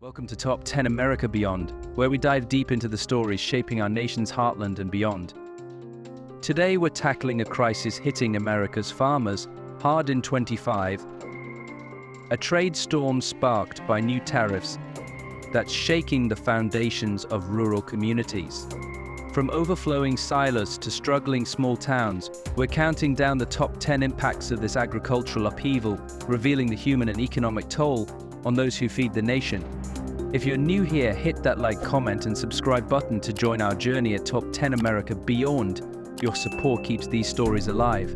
Welcome to Top 10 America Beyond, where we dive deep into the stories shaping our nation's heartland and beyond. Today we're tackling a crisis hitting America's farmers hard in 25, a trade storm sparked by new tariffs that's shaking the foundations of rural communities. From overflowing silos to struggling small towns, we're counting down the top 10 impacts of this agricultural upheaval, revealing the human and economic toll on those who feed the nation. If you're new here, hit that like, comment, and subscribe button to join our journey at Top 10 America Beyond. Your support keeps these stories alive.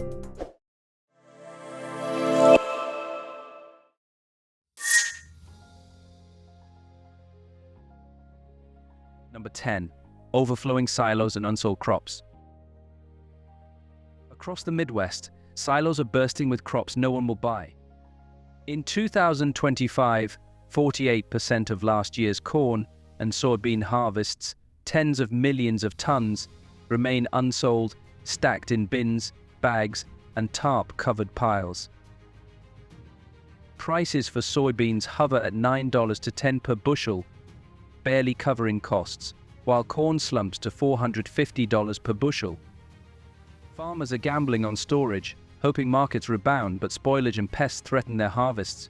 Number 10. Overflowing silos and unsold crops. Across the Midwest, silos are bursting with crops no one will buy. In 2025, 48% of last year's corn and soybean harvests, tens of millions of tons, remain unsold, stacked in bins, bags, and tarp-covered piles. Prices for soybeans hover at $9 to $10 per bushel, barely covering costs, while corn slumps to $450 per bushel. Farmers are gambling on storage, hoping markets rebound, but spoilage and pests threaten their harvests.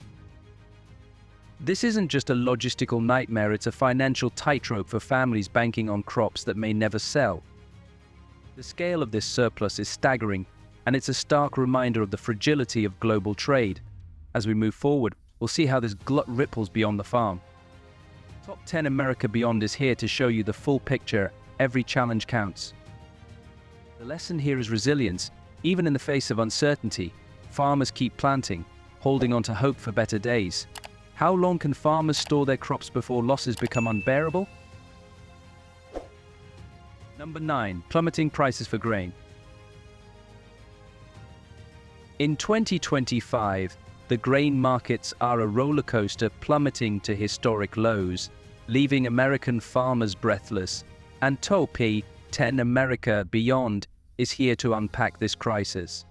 This isn't just a logistical nightmare, it's a financial tightrope for families banking on crops that may never sell. The scale of this surplus is staggering, and it's a stark reminder of the fragility of global trade. As we move forward, we'll see how this glut ripples beyond the farm. Top 10 America Beyond is here to show you the full picture. Every challenge counts. The lesson here is resilience. Even in the face of uncertainty, farmers keep planting, holding on to hope for better days. How long can farmers store their crops before losses become unbearable? Number 9. Plummeting prices for grain. In 2025, the grain markets are a roller coaster, plummeting to historic lows, leaving American farmers breathless. And Top 10 America Beyond is here to unpack this crisis.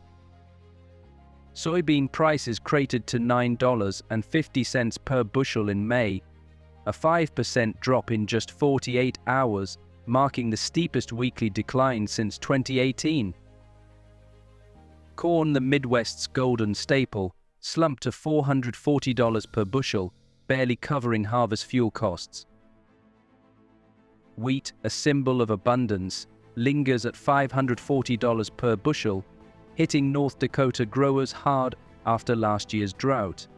Soybean prices cratered to $9.50 per bushel in May, a 5% drop in just 48 hours, marking the steepest weekly decline since 2018. Corn, the Midwest's golden staple, slumped to $440 per bushel, barely covering harvest fuel costs. Wheat, a symbol of abundance, lingers at $540 per bushel, hitting North Dakota growers hard after last year's drought.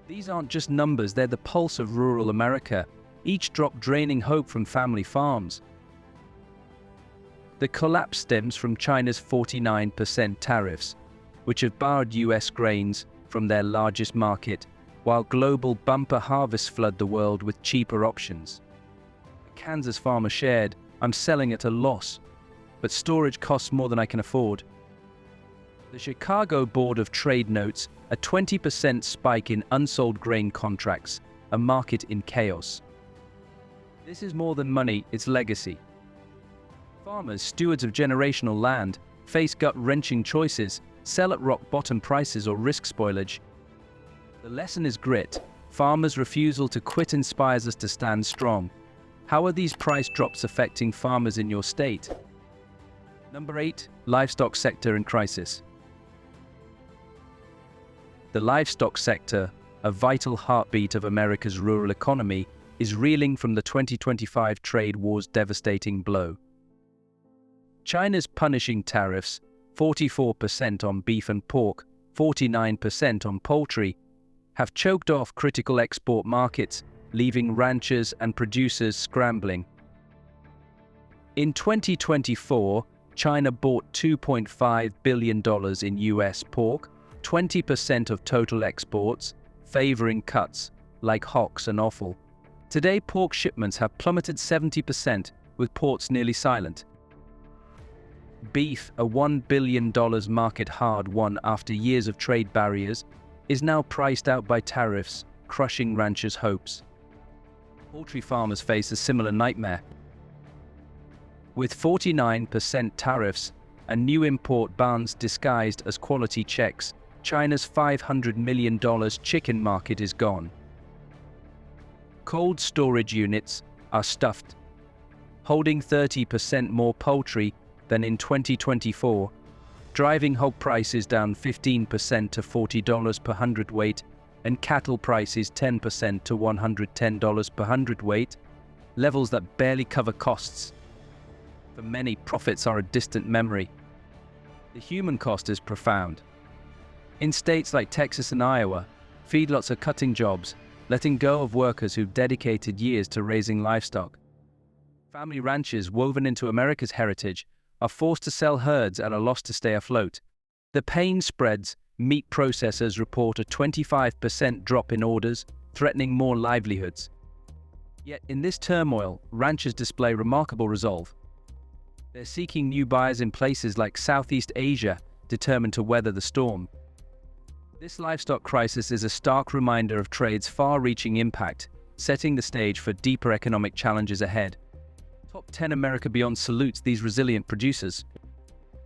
These aren't just numbers, they're the pulse of rural America, each drop draining hope from family farms. The collapse stems from China's 49% tariffs, which have barred US grains from their largest market, while global bumper harvests flood the world with cheaper options. A Kansas farmer shared, "I'm selling at a loss, but storage costs more than I can afford." The Chicago Board of Trade notes a 20% spike in unsold grain contracts, a market in chaos. This is more than money, it's legacy. Farmers, stewards of generational land, face gut-wrenching choices: sell at rock-bottom prices or risk spoilage. The lesson is grit. Farmers' refusal to quit inspires us to stand strong. How are these price drops affecting farmers in your state? Number 8. Livestock sector in crisis. The livestock sector, a vital heartbeat of America's rural economy, is reeling from the 2025 trade war's devastating blow. China's punishing tariffs, 44% on beef and pork, 49% on poultry, have choked off critical export markets, leaving ranchers and producers scrambling. In 2024, China bought $2.5 billion in US pork, 20% of total exports, favoring cuts like hocks and offal. Today, pork shipments have plummeted 70%, with ports nearly silent. Beef, a $1 billion market hard won after years of trade barriers, is now priced out by tariffs, crushing ranchers' hopes. Poultry farmers face a similar nightmare. With 49% tariffs and new import bans disguised as quality checks, China's $500 million chicken market is gone. Cold storage units are stuffed, holding 30% more poultry than in 2024, driving hog prices down 15% to $40 per hundredweight and cattle prices 10% to $110 per hundredweight, levels that barely cover costs. For many, profits are a distant memory. The human cost is profound. In states like Texas and Iowa, feedlots are cutting jobs, letting go of workers who've dedicated years to raising livestock. Family ranches woven into America's heritage are forced to sell herds at a loss to stay afloat. The pain spreads. Meat processors report a 25% drop in orders, threatening more livelihoods. Yet in this turmoil, ranchers display remarkable resolve. They're seeking new buyers in places like Southeast Asia, determined to weather the storm. This livestock crisis is a stark reminder of trade's far-reaching impact, setting the stage for deeper economic challenges ahead. Top 10 America Beyond salutes these resilient producers.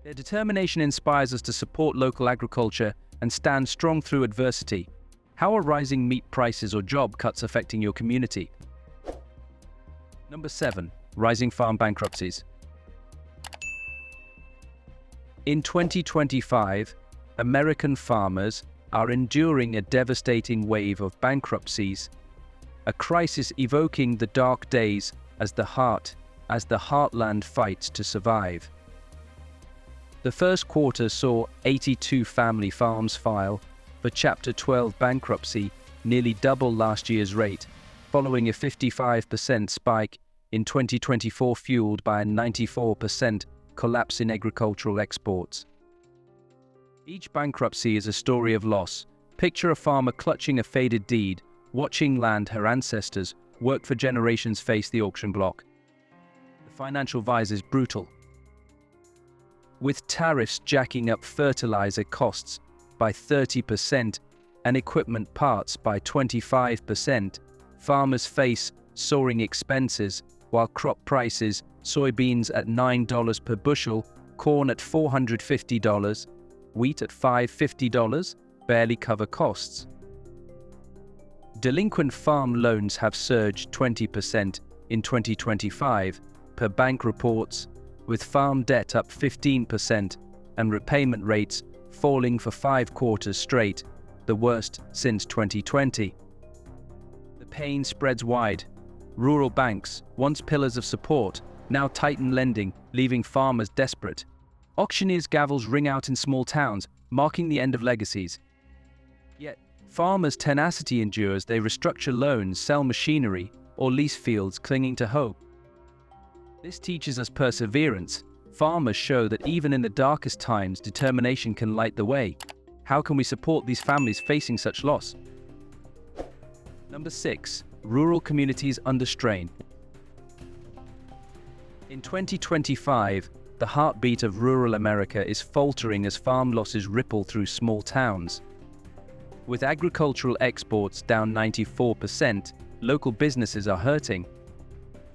Their determination inspires us to support local agriculture and stand strong through adversity. How are rising meat prices or job cuts affecting your community? Number 7. Rising farm bankruptcies. In 2025, American farmers are enduring a devastating wave of bankruptcies, a crisis evoking the dark days as the heartland fights to survive. The first quarter saw 82 family farms file for Chapter 12 bankruptcy, nearly double last year's rate, following a 55% spike in 2024 fueled by a 94% collapse in agricultural exports. Each bankruptcy is a story of loss. Picture a farmer clutching a faded deed, watching land her ancestors worked for generations face the auction block. The financial vice is brutal. With tariffs jacking up fertilizer costs by 30% and equipment parts by 25%, farmers face soaring expenses, while crop prices, soybeans at $9 per bushel, corn at $450, wheat at $550, barely cover costs. Delinquent farm loans have surged 20% in 2025, per bank reports, with farm debt up 15% and repayment rates falling for 5 quarters straight, the worst since 2020. The pain spreads wide. Rural banks, once pillars of support, now tighten lending, leaving farmers desperate. Auctioneers' gavels ring out in small towns, marking the end of legacies. Yet, farmers' tenacity endures. They restructure loans, sell machinery, or lease fields, clinging to hope. This teaches us perseverance. Farmers show that even in the darkest times, determination can light the way. How can we support these families facing such loss? Number 6. Rural communities under strain. In 2025, the heartbeat of rural America is faltering as farm losses ripple through small towns. With agricultural exports down 94%, local businesses are hurting.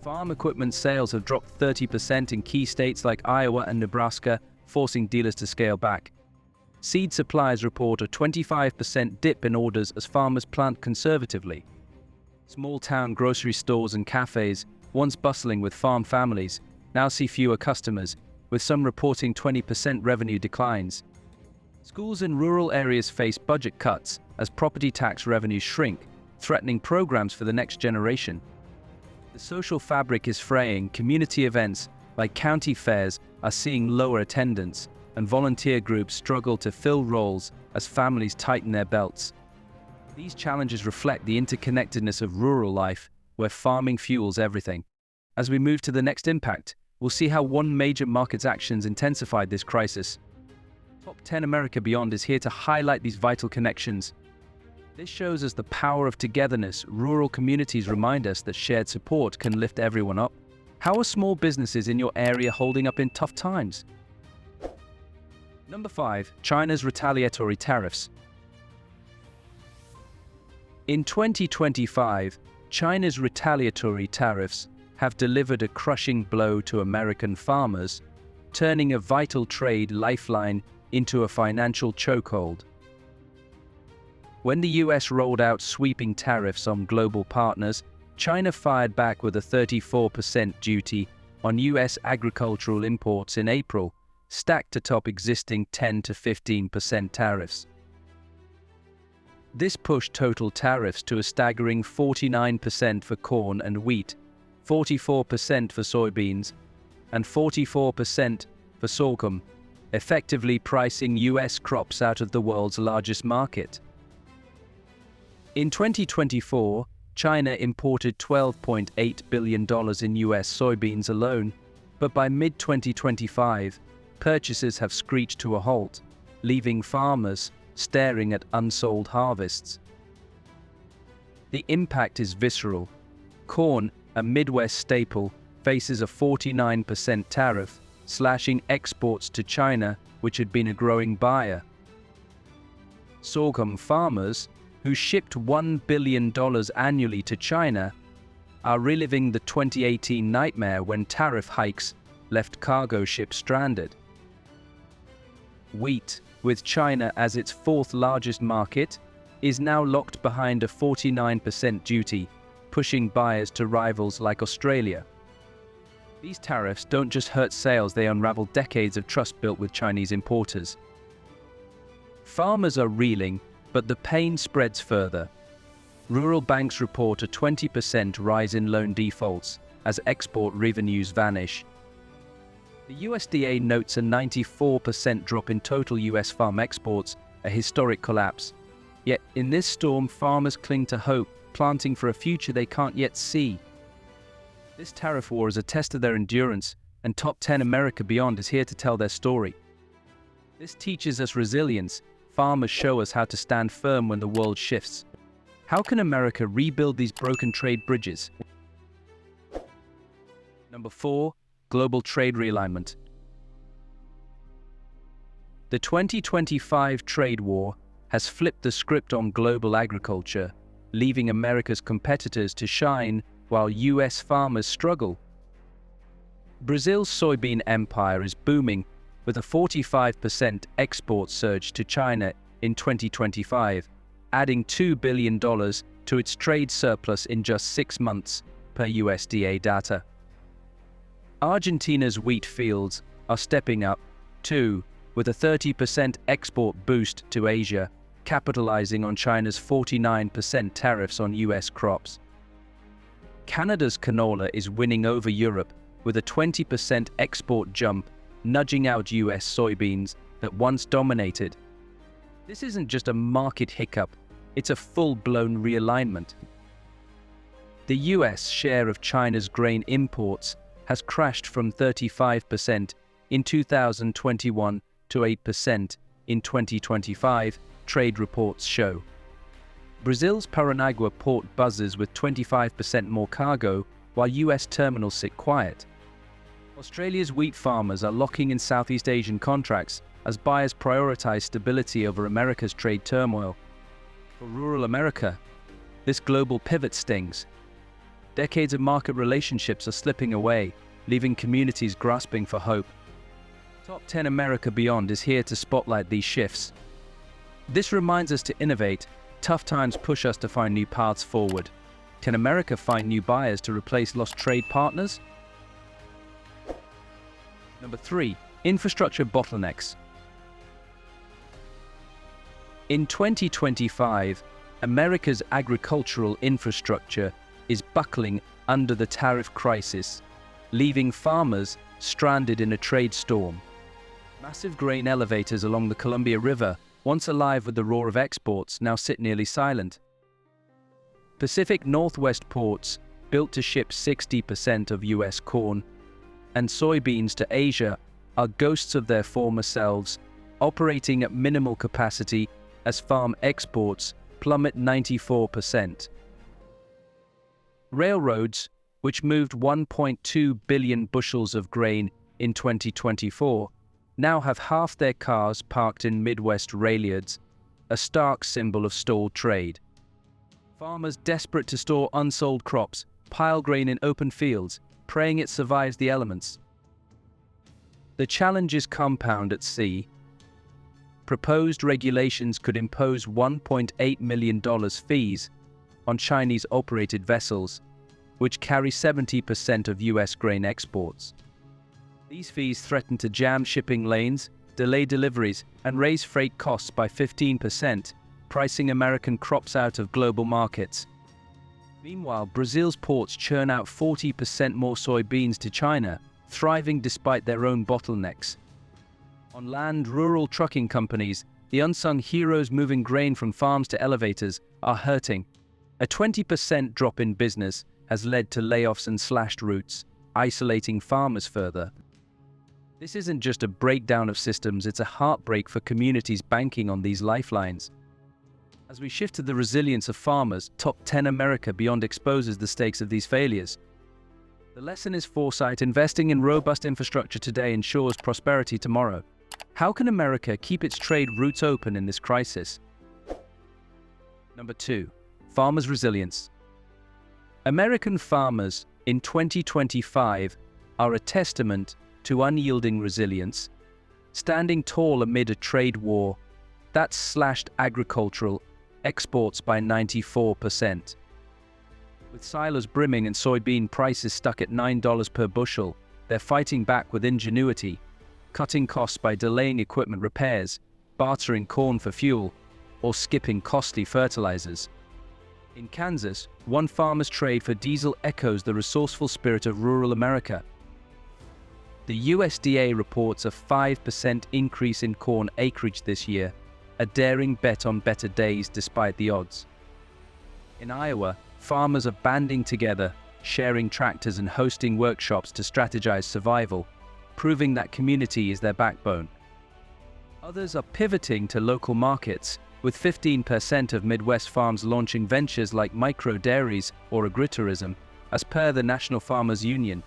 Farm equipment sales have dropped 30% in key states like Iowa and Nebraska, forcing dealers to scale back. Seed suppliers report a 25% dip in orders as farmers plant conservatively. Small-town grocery stores and cafes, once bustling with farm families, now see fewer customers, with some reporting 20% revenue declines. Schools in rural areas face budget cuts as property tax revenues shrink, threatening programs for the next generation. The social fabric is fraying. Community events like county fairs are seeing lower attendance, and volunteer groups struggle to fill roles as families tighten their belts. These challenges reflect the interconnectedness of rural life, where farming fuels everything. As we move to the next impact, we'll see how one major market's actions intensified this crisis. Top 10 America Beyond is here to highlight these vital connections. This shows us the power of togetherness. Rural communities remind us that shared support can lift everyone up. How are small businesses in your area holding up in tough times? Number 5. China's retaliatory tariffs. In 2025, China's retaliatory tariffs have delivered a crushing blow to American farmers, turning a vital trade lifeline into a financial chokehold. When the US rolled out sweeping tariffs on global partners, China fired back with a 34% duty on US agricultural imports in April, stacked atop existing 10 to 15% tariffs. This pushed total tariffs to a staggering 49% for corn and wheat, 44% for soybeans, and 44% for sorghum, effectively pricing US crops out of the world's largest market. In 2024, China imported $12.8 billion in US soybeans alone, but by mid-2025, purchases have screeched to a halt, leaving farmers staring at unsold harvests. The impact is visceral. Corn, a Midwest staple, faces a 49% tariff, slashing exports to China, which had been a growing buyer. Sorghum farmers, who shipped $1 billion annually to China, are reliving the 2018 nightmare when tariff hikes left cargo ships stranded. Wheat, with China as its fourth largest market, is now locked behind a 49% duty, pushing buyers to rivals like Australia. These tariffs don't just hurt sales, they unravel decades of trust built with Chinese importers. Farmers are reeling, but the pain spreads further. Rural banks report a 20% rise in loan defaults as export revenues vanish. The USDA notes a 94% drop in total US farm exports, a historic collapse. Yet in this storm, farmers cling to hope, planting for a future they can't yet see. This tariff war is a test of their endurance, and Top 10 America Beyond is here to tell their story. This teaches us resilience. Farmers show us how to stand firm when the world shifts. How can America rebuild these broken trade bridges? Number 4. Global trade realignment. The 2025 trade war has flipped the script on global agriculture, leaving America's competitors to shine while US farmers struggle. Brazil's soybean empire is booming, with a 45% export surge to China in 2025, adding $2 billion to its trade surplus in just 6 months, per USDA data. Argentina's wheat fields are stepping up, too, with a 30% export boost to Asia, capitalizing on China's 49% tariffs on US crops. Canada's canola is winning over Europe, with a 20% export jump, nudging out US soybeans that once dominated. This isn't just a market hiccup, it's a full-blown realignment. The US share of China's grain imports has crashed from 35% in 2021 to 8% in 2025, trade reports show. Brazil's Paranagua port buzzes with 25% more cargo, while US terminals sit quiet. Australia's wheat farmers are locking in Southeast Asian contracts as buyers prioritize stability over America's trade turmoil. For rural America, this global pivot stings. Decades of market relationships are slipping away, leaving communities grasping for hope. Top 10 America Beyond is here to spotlight these shifts. This reminds us to innovate. Tough times push us to find new paths forward. Can America find new buyers to replace lost trade partners? Number 3. Infrastructure bottlenecks. In 2025, America's agricultural infrastructure is buckling under the tariff crisis, leaving farmers stranded in a trade storm. Massive grain elevators along the Columbia River, once alive with the roar of exports, now sit nearly silent. Pacific Northwest ports, built to ship 60% of US corn and soybeans to Asia, are ghosts of their former selves, operating at minimal capacity as farm exports plummet 94%. Railroads, which moved 1.2 billion bushels of grain in 2024, now have half their cars parked in Midwest railyards, a stark symbol of stalled trade. Farmers desperate to store unsold crops pile grain in open fields, praying it survives the elements. The challenges compound at sea. Proposed regulations could impose $1.8 million fees on Chinese-operated vessels, which carry 70% of US grain exports. These fees threaten to jam shipping lanes, delay deliveries, and raise freight costs by 15%, pricing American crops out of global markets. Meanwhile, Brazil's ports churn out 40% more soybeans to China, thriving despite their own bottlenecks. On land, rural trucking companies, the unsung heroes moving grain from farms to elevators, are hurting. A 20% drop in business has led to layoffs and slashed routes, isolating farmers further. This isn't just a breakdown of systems, it's a heartbreak for communities banking on these lifelines. As we shift to the resilience of farmers, Top 10 America Beyond exposes the stakes of these failures. The lesson is foresight. Investing in robust infrastructure today ensures prosperity tomorrow. How can America keep its trade routes open in this crisis? Number 2. Farmers' resilience. American farmers in 2025 are a testament to unyielding resilience, standing tall amid a trade war that slashed agricultural exports by 94%. With silos brimming and soybean prices stuck at $9 per bushel, they're fighting back with ingenuity, cutting costs by delaying equipment repairs, bartering corn for fuel, or skipping costly fertilizers. In Kansas, one farmer's trade for diesel echoes the resourceful spirit of rural America. The USDA reports a 5% increase in corn acreage this year, a daring bet on better days despite the odds. In Iowa, farmers are banding together, sharing tractors and hosting workshops to strategize survival, proving that community is their backbone. Others are pivoting to local markets, with 15% of Midwest farms launching ventures like micro-dairies or agritourism, as per the National Farmers Union.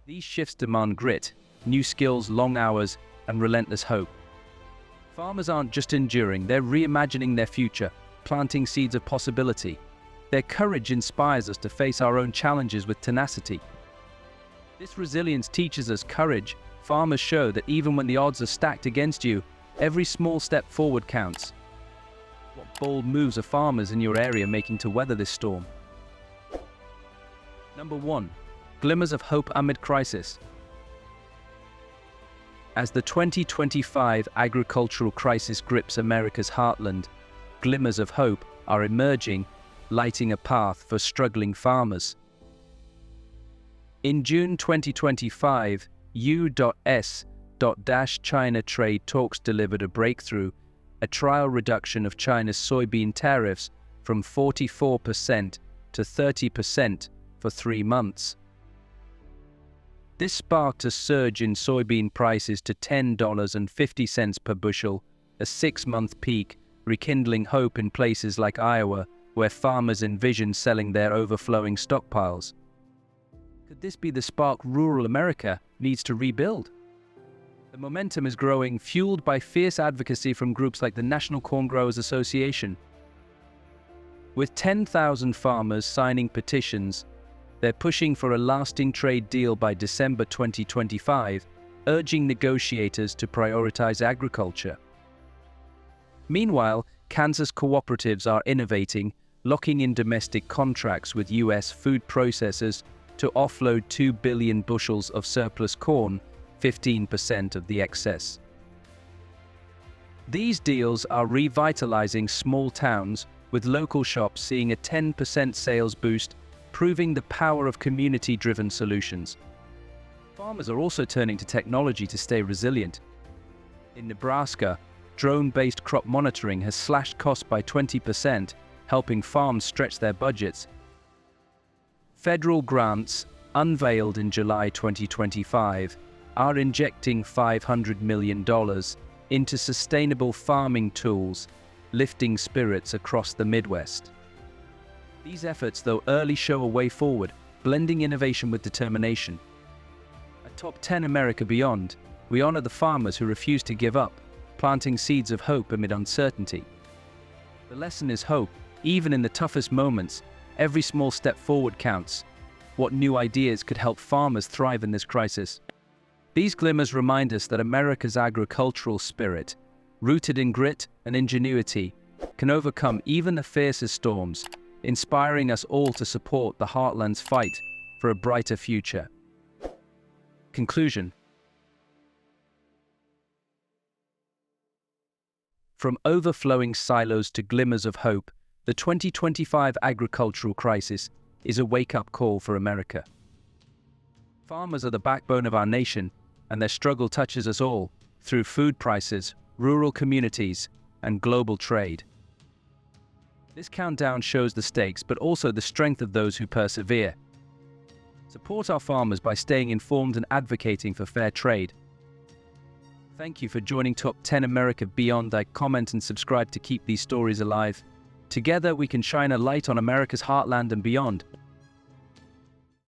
These shifts demand grit, new skills, long hours, and relentless hope. Farmers aren't just enduring, they're reimagining their future, planting seeds of possibility. Their courage inspires us to face our own challenges with tenacity. This resilience teaches us courage. Farmers show that even when the odds are stacked against you, every small step forward counts. What bold moves are farmers in your area making to weather this storm? Number 1. Glimmers of hope amid crisis. As the 2025 agricultural crisis grips America's heartland, glimmers of hope are emerging, lighting a path for struggling farmers. In June 2025, U.S.-China trade talks delivered a breakthrough, a trial reduction of China's soybean tariffs from 44% to 30% for 3 months. This sparked a surge in soybean prices to $10.50 per bushel, a 6-month peak, rekindling hope in places like Iowa, where farmers envision selling their overflowing stockpiles. Could this be the spark rural America needs to rebuild? The momentum is growing, fueled by fierce advocacy from groups like the National Corn Growers Association. With 10,000 farmers signing petitions, they're pushing for a lasting trade deal by December 2025, urging negotiators to prioritize agriculture. Meanwhile, Kansas cooperatives are innovating, locking in domestic contracts with U.S. food processors to offload 2 billion bushels of surplus corn, 15% of the excess. These deals are revitalizing small towns, with local shops seeing a 10% sales boost, proving the power of community-driven solutions. Farmers are also turning to technology to stay resilient. In Nebraska, drone-based crop monitoring has slashed costs by 20%, helping farms stretch their budgets. Federal grants, unveiled in July 2025, are injecting $500 million into sustainable farming tools, lifting spirits across the Midwest. These efforts, though early, show a way forward, blending innovation with determination. At Top 10 America Beyond, we honor the farmers who refuse to give up, planting seeds of hope amid uncertainty. The lesson is hope. Even in the toughest moments, every small step forward counts. What new ideas could help farmers thrive in this crisis? These glimmers remind us that America's agricultural spirit, rooted in grit and ingenuity, can overcome even the fiercest storms, inspiring us all to support the Heartland's fight for a brighter future. Conclusion. From overflowing silos to glimmers of hope, the 2025 agricultural crisis is a wake-up call for America. Farmers are the backbone of our nation, and their struggle touches us all through food prices, rural communities, and global trade. This countdown shows the stakes, but also the strength of those who persevere. Support our farmers by staying informed and advocating for fair trade. Thank you for joining Top 10 America Beyond. Comment and subscribe to keep these stories alive. Together we can shine a light on America's heartland and beyond.